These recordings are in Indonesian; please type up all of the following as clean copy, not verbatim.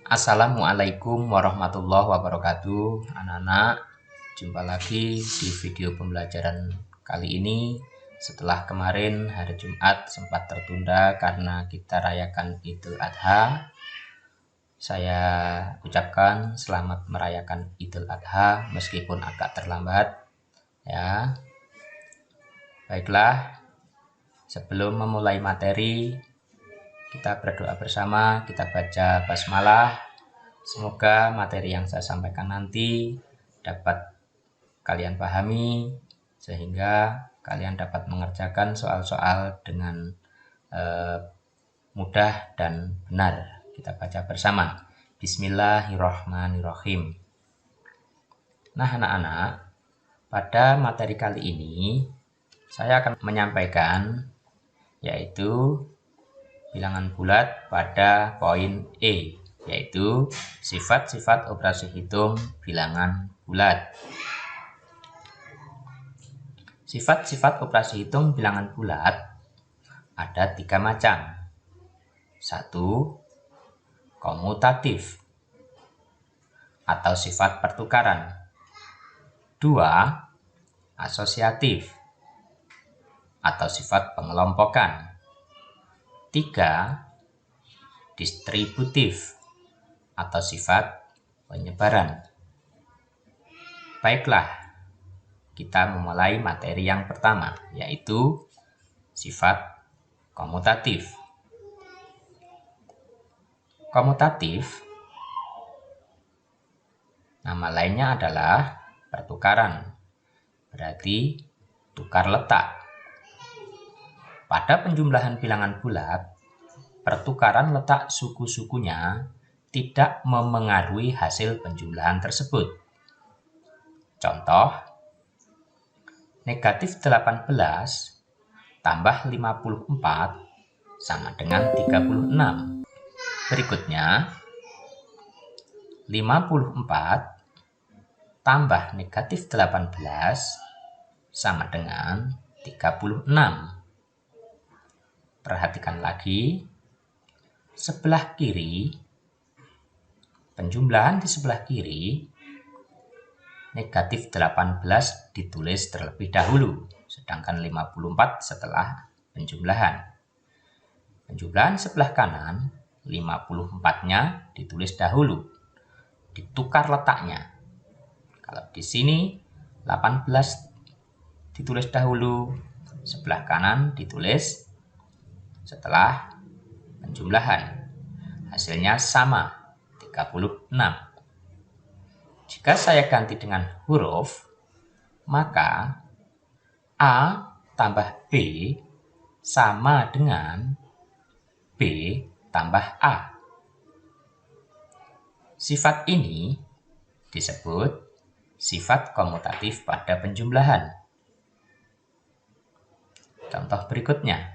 Assalamualaikum warahmatullahi wabarakatuh. Anak-anak, jumpa lagi di video pembelajaran kali ini. Setelah kemarin hari Jumat sempat tertunda karena kita rayakan Idul Adha, saya ucapkan selamat merayakan Idul Adha meskipun agak terlambat ya. Baiklah, sebelum memulai materi, kita berdoa bersama, kita baca basmalah. Semoga materi yang saya sampaikan nanti dapat kalian pahami sehingga kalian dapat mengerjakan soal-soal dengan mudah dan benar. Kita baca bersama. Bismillahirrahmanirrahim. Nah, anak-anak, pada materi kali ini saya akan menyampaikan yaitu bilangan bulat pada poin E, yaitu sifat-sifat operasi hitung bilangan bulat. Sifat-sifat operasi hitung bilangan bulat ada 3 macam. 1. Komutatif atau sifat pertukaran. 2. Asosiatif atau sifat pengelompokan. 3. Distributif atau sifat penyebaran. Baiklah, kita memulai materi yang pertama, yaitu sifat komutatif. Komutatif, nama lainnya adalah pertukaran, berarti tukar letak. Pada penjumlahan bilangan bulat, pertukaran letak suku-sukunya tidak memengaruhi hasil penjumlahan tersebut. Contoh, negatif 18 tambah 54 sama dengan 36. Berikutnya, 54 tambah negatif 18 sama dengan 36. Perhatikan lagi, sebelah kiri, penjumlahan di sebelah kiri, negatif 18 ditulis terlebih dahulu, sedangkan 54 setelah penjumlahan. Penjumlahan sebelah kanan, 54-nya ditulis dahulu, ditukar letaknya. Kalau di sini 18 ditulis dahulu, sebelah kanan ditulis setelah penjumlahan. Hasilnya sama, 36. Jika saya ganti dengan huruf, maka A tambah B sama dengan B tambah A. Sifat ini disebut sifat komutatif pada penjumlahan. Contoh berikutnya.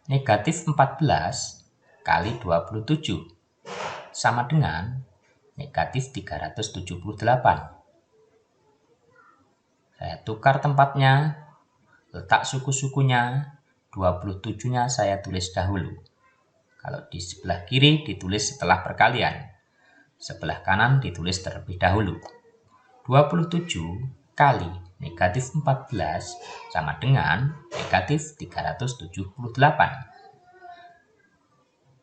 Negatif 14 kali 27 sama dengan negatif 378. Saya tukar tempatnya, letak suku-sukunya, 27-nya saya tulis dahulu. Kalau di sebelah kiri ditulis setelah perkalian, sebelah kanan ditulis terlebih dahulu. 27 kali negatif 14 sama dengan negatif 378.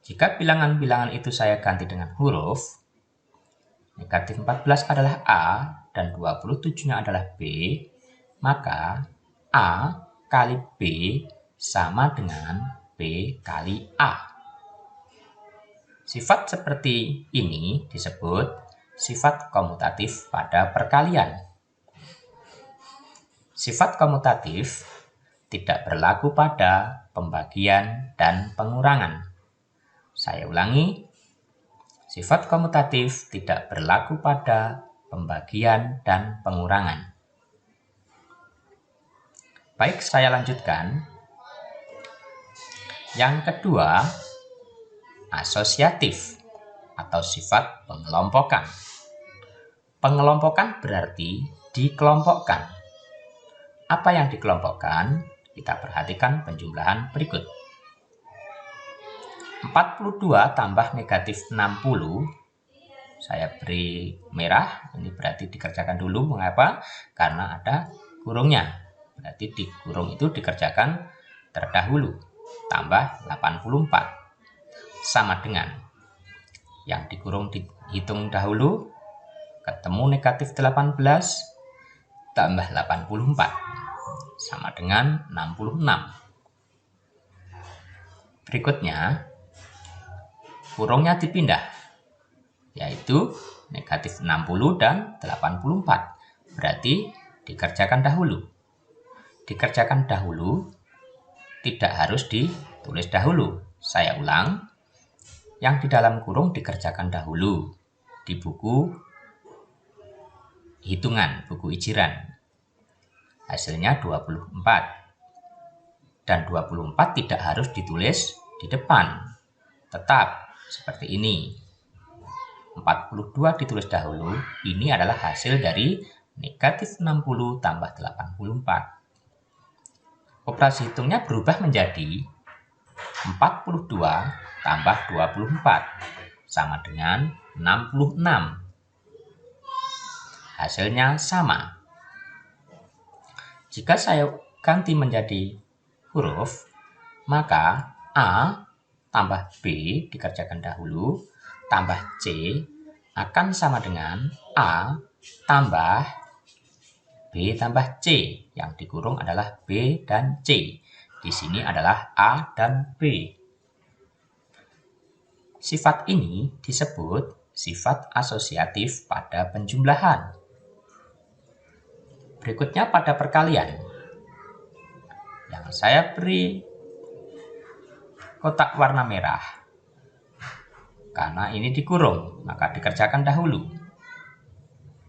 Jika bilangan-bilangan itu saya ganti dengan huruf, negatif 14 adalah A dan 27-nya adalah B, maka A kali B sama dengan B kali A. Sifat seperti ini disebut sifat komutatif pada perkalian. Sifat komutatif tidak berlaku pada pembagian dan pengurangan. Saya ulangi, sifat komutatif tidak berlaku pada pembagian dan pengurangan. Baik, saya lanjutkan. Yang kedua, asosiatif atau sifat pengelompokan. Pengelompokan berarti dikelompokkan. Apa yang dikelompokkan? Kita perhatikan penjumlahan berikut. 42 tambah negatif 60, saya beri merah, ini berarti dikerjakan dulu. Mengapa? Karena ada kurungnya. Berarti di kurung itu dikerjakan terdahulu. Tambah 84. Sama dengan yang dikurung dihitung dahulu, ketemu negatif 18 tambah 84. Sama dengan 66. Berikutnya, kurungnya dipindah, yaitu negatif 60 dan 84. Berarti dikerjakan dahulu. Dikerjakan dahulu tidak harus ditulis dahulu. Saya ulang, yang di dalam kurung dikerjakan dahulu di buku hitungan, buku ijiran. Hasilnya 24. Dan 24 tidak harus ditulis di depan. Tetap seperti ini. 42 ditulis dahulu, ini adalah hasil dari negatif 60 tambah 84. Operasi hitungnya berubah menjadi 42 tambah 24 sama dengan 66. Hasilnya sama. Jika saya ganti menjadi huruf, maka A tambah B dikerjakan dahulu, tambah C akan sama dengan A tambah B tambah C. Yang dikurung adalah B dan C. Di sini adalah A dan B. Sifat ini disebut sifat asosiatif pada penjumlahan. Berikutnya pada perkalian. Yang saya beri kotak warna merah. Karena ini dikurung, maka dikerjakan dahulu.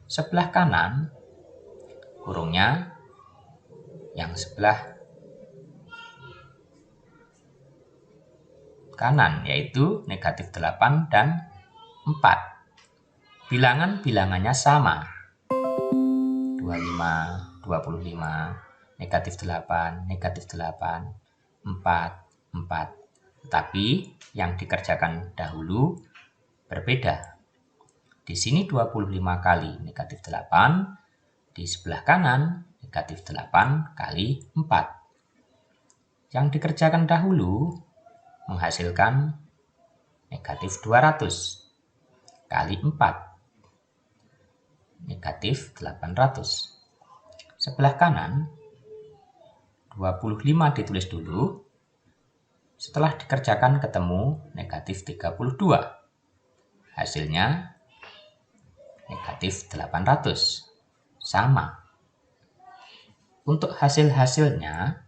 Sebelah kanan, kurungnya yang sebelah kanan, yaitu negatif 8 dan 4. Bilangan-bilangannya sama. 25, 25, negatif 8, negatif 8, 4, 4. Tetapi yang dikerjakan dahulu berbeda. Di sini 25 kali negatif 8, di sebelah kanan negatif 8 kali 4. Yang dikerjakan dahulu menghasilkan negatif 200 kali 4. Negatif 800. Sebelah kanan 25 ditulis dulu. Setelah dikerjakan ketemu negatif 32. Hasilnya negatif 800. Sama. Untuk hasil-hasilnya,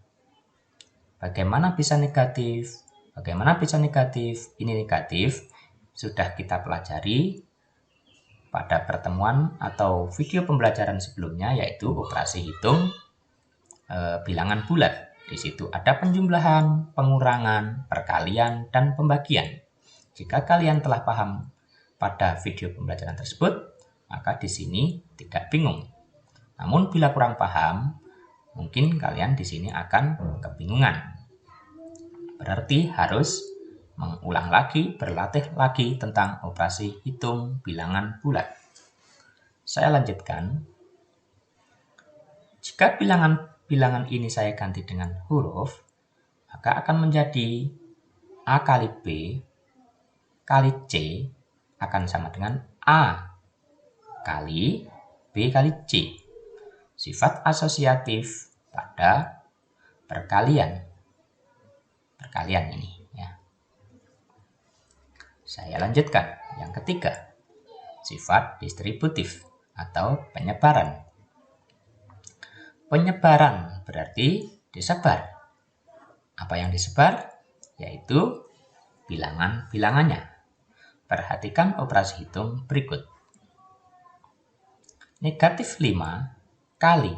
bagaimana bisa negatif? Bagaimana bisa negatif? Ini negatif. Sudah kita pelajari pada pertemuan atau video pembelajaran sebelumnya, yaitu operasi hitung bilangan bulat. Di situ ada penjumlahan, pengurangan, perkalian, dan pembagian. Jika kalian telah paham pada video pembelajaran tersebut, maka di sini tidak bingung. Namun bila kurang paham, mungkin kalian di sini akan kebingungan. Berarti harus mengulang lagi, berlatih lagi tentang operasi hitung bilangan bulat. Saya lanjutkan. Jika bilangan ini saya ganti dengan huruf, maka akan menjadi A kali B kali C akan sama dengan A kali B kali C. Sifat asosiatif pada perkalian. Perkalian ini ya. Saya lanjutkan. Yang ketiga, sifat distributif atau penyebaran. Penyebaran berarti disebar. Apa yang disebar? Yaitu bilangan-bilangannya. Perhatikan operasi hitung berikut. Negatif 5 kali,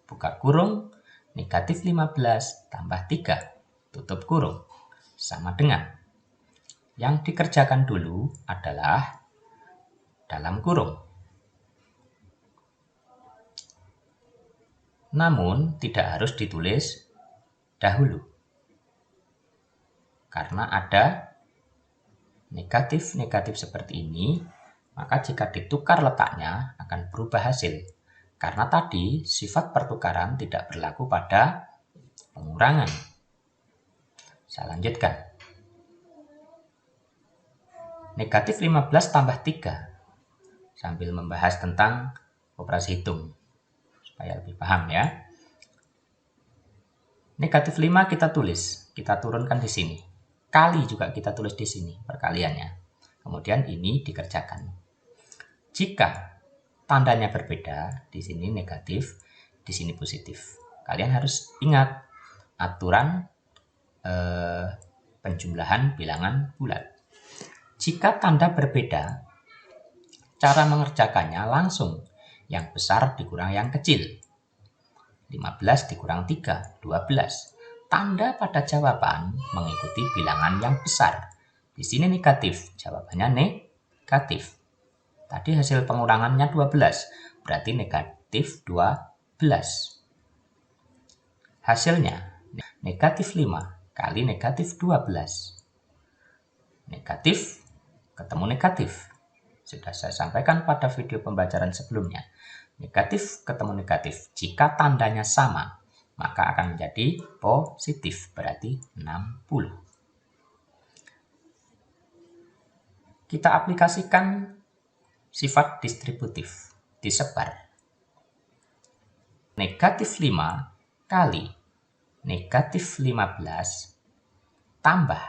buka kurung, negatif 15 tambah 3, tutup kurung, sama dengan. Yang dikerjakan dulu adalah dalam kurung. Namun tidak harus ditulis dahulu. Karena ada negatif-negatif seperti ini, maka jika ditukar letaknya akan berubah hasil. Karena tadi sifat pertukaran tidak berlaku pada pengurangan. Saya lanjutkan. Negatif 15 tambah 3. Sambil membahas tentang operasi hitung. Supaya lebih paham ya. Negatif 5 kita tulis. Kita turunkan di sini. Kali juga kita tulis di sini perkaliannya. Kemudian ini dikerjakan. Jika tandanya berbeda, di sini negatif, di sini positif. Kalian harus ingat aturan penjumlahan bilangan bulat. Jika tanda berbeda, cara mengerjakannya langsung yang besar dikurang yang kecil. 15 dikurang 3, 12. Tanda pada jawaban mengikuti bilangan yang besar. Di sini negatif, jawabannya negatif. Tadi hasil pengurangannya 12, berarti negatif 12. Hasilnya negatif 5 kali negatif 12. Negatif ketemu negatif. Sudah saya sampaikan pada video pembelajaran sebelumnya. Negatif ketemu negatif. Jika tandanya sama, maka akan menjadi positif, berarti 60. Kita aplikasikan sifat distributif, disebar. Negatif 5 kali negatif 15 tambah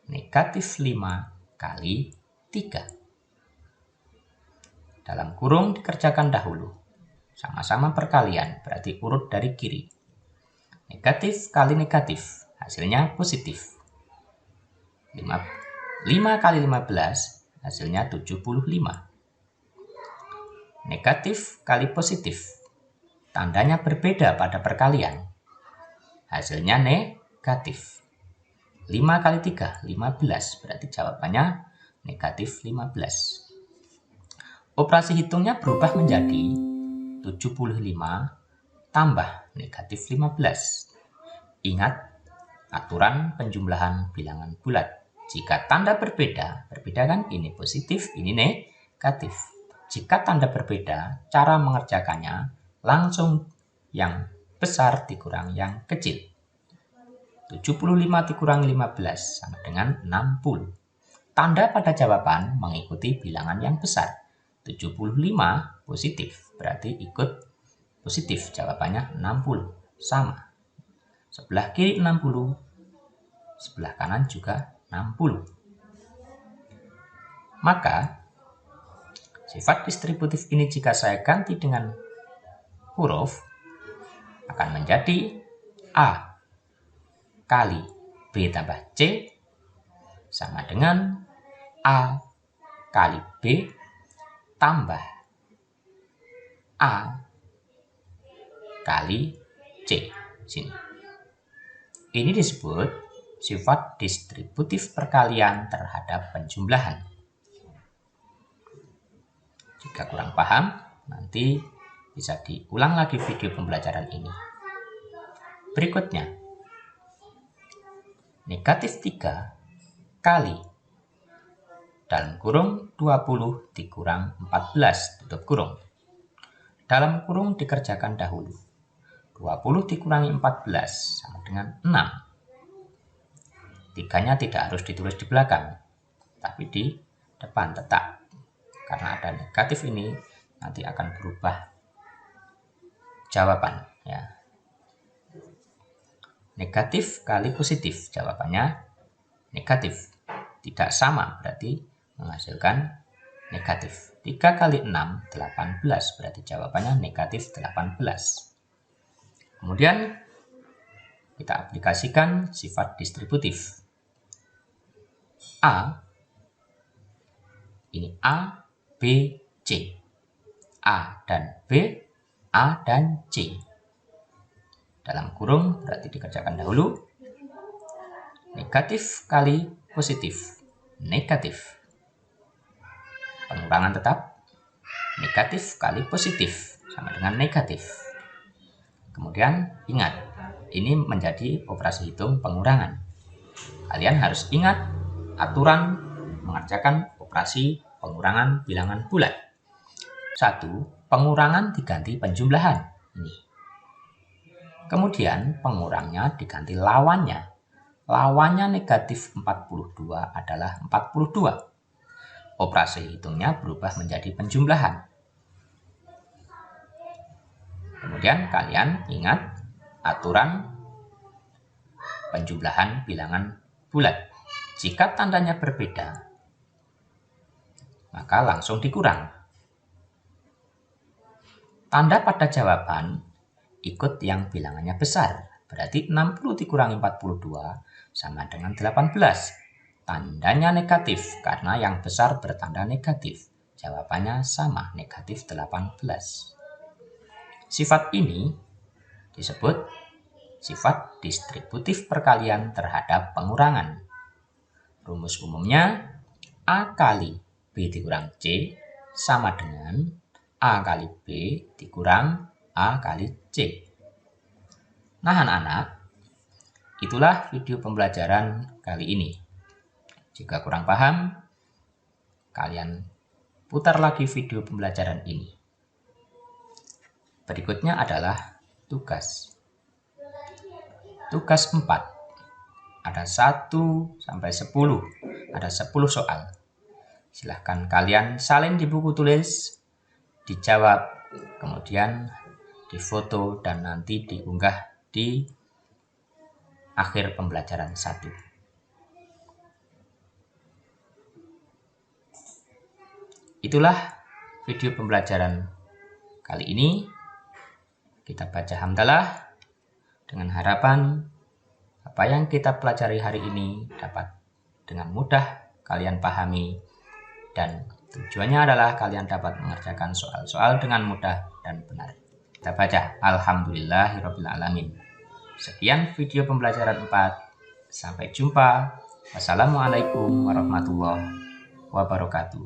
negatif 5 kali 3. Dalam kurung dikerjakan dahulu. Sama-sama perkalian, berarti urut dari kiri. Negatif kali negatif, hasilnya positif. 5 kali 15, hasilnya 75. Negatif kali positif, tandanya berbeda pada perkalian. Hasilnya negatif. 5 kali 3, 15, berarti jawabannya negatif 15. Operasi hitungnya berubah menjadi 75 tambah negatif 15. Ingat aturan penjumlahan bilangan bulat. Jika tanda berbeda kan ini positif, ini negatif. Jika tanda berbeda, cara mengerjakannya langsung yang besar dikurang yang kecil. 75 dikurangi 15 sama dengan 60. Tanda pada jawaban mengikuti bilangan yang besar. 75 positif, berarti ikut positif, jawabannya 60, sama. Sebelah kiri 60, sebelah kanan juga 60. Maka, sifat distributif ini jika saya ganti dengan huruf, akan menjadi A kali B tambah C sama dengan A kali B tambah A kali C. Sini. Ini disebut sifat distributif perkalian terhadap penjumlahan. Jika kurang paham, nanti bisa diulang lagi video pembelajaran ini. Berikutnya, negatif 3 kali dalam kurung 20 dikurang 14 tutup kurung. Dalam kurung dikerjakan dahulu. 20 dikurangi 14 sama dengan 6. 3-nya tidak harus ditulis di belakang, tapi di depan tetap. Karena ada negatif ini, nanti akan berubah jawaban. Ya. Negatif kali positif, jawabannya negatif. Tidak sama, berarti menghasilkan negatif. 3 kali 6, 18, berarti jawabannya negatif 18. Kemudian kita aplikasikan sifat distributif. A, ini A, B, C. A dan B, A dan C. Dalam kurung berarti dikerjakan dahulu. Negatif kali positif, negatif. Pengurangan tetap, negatif kali positif sama dengan negatif. Kemudian ingat, ini menjadi operasi hitung pengurangan. Kalian harus ingat aturan mengerjakan operasi pengurangan bilangan bulat. 1. Pengurangan diganti penjumlahan. Ini. Kemudian pengurangnya diganti lawannya. Lawannya negatif 42 adalah 42. Operasi hitungnya berubah menjadi penjumlahan. Kemudian kalian ingat aturan penjumlahan bilangan bulat. Jika tandanya berbeda, maka langsung dikurang. Tanda pada jawaban ikut yang bilangannya besar. Berarti 60 dikurangi 42 sama dengan 18. Tandanya negatif karena yang besar bertanda negatif. Jawabannya sama, negatif 18. Sifat ini disebut sifat distributif perkalian terhadap pengurangan. Rumus umumnya A kali B dikurang C sama dengan A kali B dikurang A kali C. Nah anak-anak, itulah video pembelajaran kali ini. Jika kurang paham, kalian putar lagi video pembelajaran ini. Berikutnya adalah tugas. Tugas 4. Ada 1 sampai 10. Ada 10 soal. Silahkan kalian salin di buku tulis, dijawab, kemudian difoto dan nanti diunggah di akhir pembelajaran 1. Itulah video pembelajaran kali ini. Kita baca hamdalah dengan harapan apa yang kita pelajari hari ini dapat dengan mudah kalian pahami, dan tujuannya adalah kalian dapat mengerjakan soal-soal dengan mudah dan benar. Kita baca Alhamdulillahirrabbilalamin. Sekian video pembelajaran 4. Sampai jumpa. Wassalamualaikum warahmatullahi wabarakatuh.